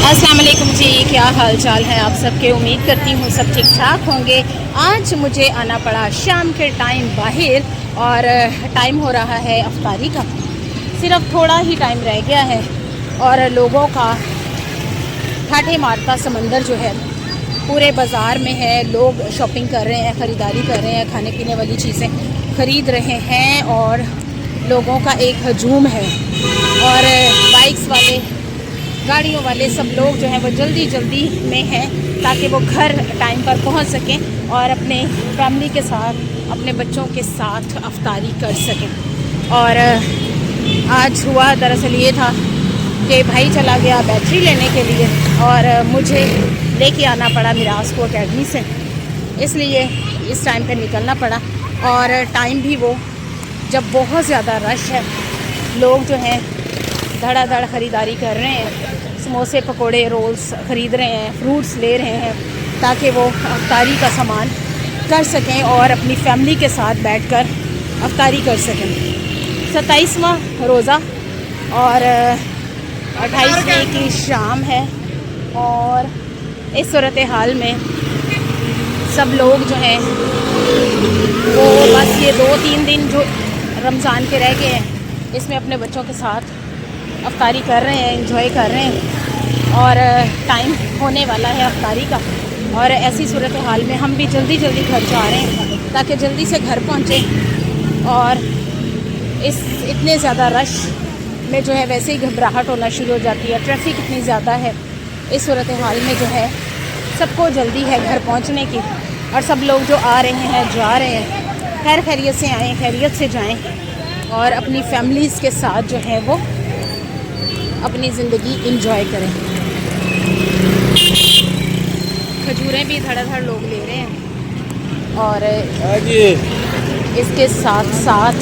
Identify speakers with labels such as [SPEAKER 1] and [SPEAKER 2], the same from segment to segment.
[SPEAKER 1] अस्सलाम वालेकुम जी, क्या हाल चाल है आप सबके। उम्मीद करती हूँ सब ठीक ठाक होंगे। आज मुझे आना पड़ा शाम के टाइम बाहर और टाइम हो रहा है अफ्तारी का। सिर्फ थोड़ा ही टाइम रह गया है और लोगों का ठाठे मारता समंदर जो है पूरे बाज़ार में है। लोग शॉपिंग कर रहे हैं, ख़रीदारी कर रहे हैं, खाने पीने वाली चीज़ें ख़रीद रहे हैं और लोगों का एक हजूम है। और बाइक्स वाले, गाड़ियों वाले सब लोग जो हैं वो जल्दी जल्दी में हैं ताकि वो घर टाइम पर पहुंच सकें और अपने फैमिली के साथ, अपने बच्चों के साथ अफ्तारी कर सकें। और आज हुआ दरअसल ये था कि भाई चला गया बैटरी लेने के लिए और मुझे लेके आना पड़ा मिराज को अकेडमी से, इसलिए इस टाइम पे निकलना पड़ा। और टाइम भी वो जब बहुत ज़्यादा रश है, लोग जो हैं धड़ाधड़ ख़रीदारी कर रहे हैं, समोसे पकोड़े रोल्स ख़रीद रहे हैं, फ्रूट्स ले रहे हैं ताकि वो अफ्तारी का सामान कर सकें और अपनी फैमिली के साथ बैठकर अफ्तारी कर सकें। 27वां रोज़ा और 28वें की शाम है और इस सूरत हाल में सब लोग जो हैं वो बस ये 2-3 दिन जो रमज़ान के रह गए हैं इसमें अपने बच्चों के साथ अफ्तारी कर रहे हैं, एंजॉय कर रहे हैं। और टाइम होने वाला है अफ्तारी का और ऐसी सूरत हाल में हम भी जल्दी जल्दी घर जा रहे हैं ताकि जल्दी से घर पहुँचें। और इस इतने ज़्यादा रश में जो है वैसे ही घबराहट होना शुरू हो जाती है, ट्रैफिक इतनी ज़्यादा है। इस सूरत हाल में जो है सबको जल्दी है घर पहुँचने की और सब लोग जो आ रहे हैं, जा रहे हैं, खैर खैरियत से आएँ, खैरियत से जाएँ और अपनी फैमिलीज़ के साथ जो है वो अपनी ज़िंदगी एंजॉय करें। खजूरें भी धड़ाधड़ लोग ले रहे हैं और इसके साथ साथ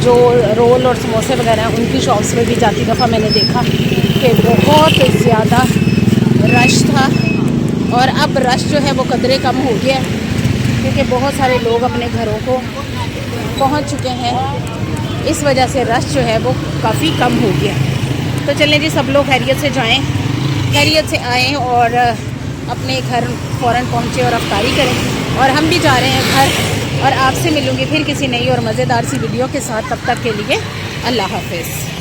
[SPEAKER 1] जो रोल और समोसे वगैरह हैं उनकी शॉप्स में भी जाती दफ़ा मैंने देखा कि बहुत ज़्यादा रश था। और अब रश जो है वो कदरे कम हो गया है क्योंकि बहुत सारे लोग अपने घरों को पहुंच चुके हैं। इस वजह से रश जो है वो काफ़ी कम हो गया। तो चलें जी, सब लोग खैरियत से जाएं, खैरियत से आएँ और अपने घर फ़ौरन पहुँचे और अफ्तारी करें। और हम भी जा रहे हैं घर और आपसे मिलूँगी फिर किसी नई और मज़ेदार सी वीडियो के साथ। तब तक के लिए अल्लाह हाफ़िज़।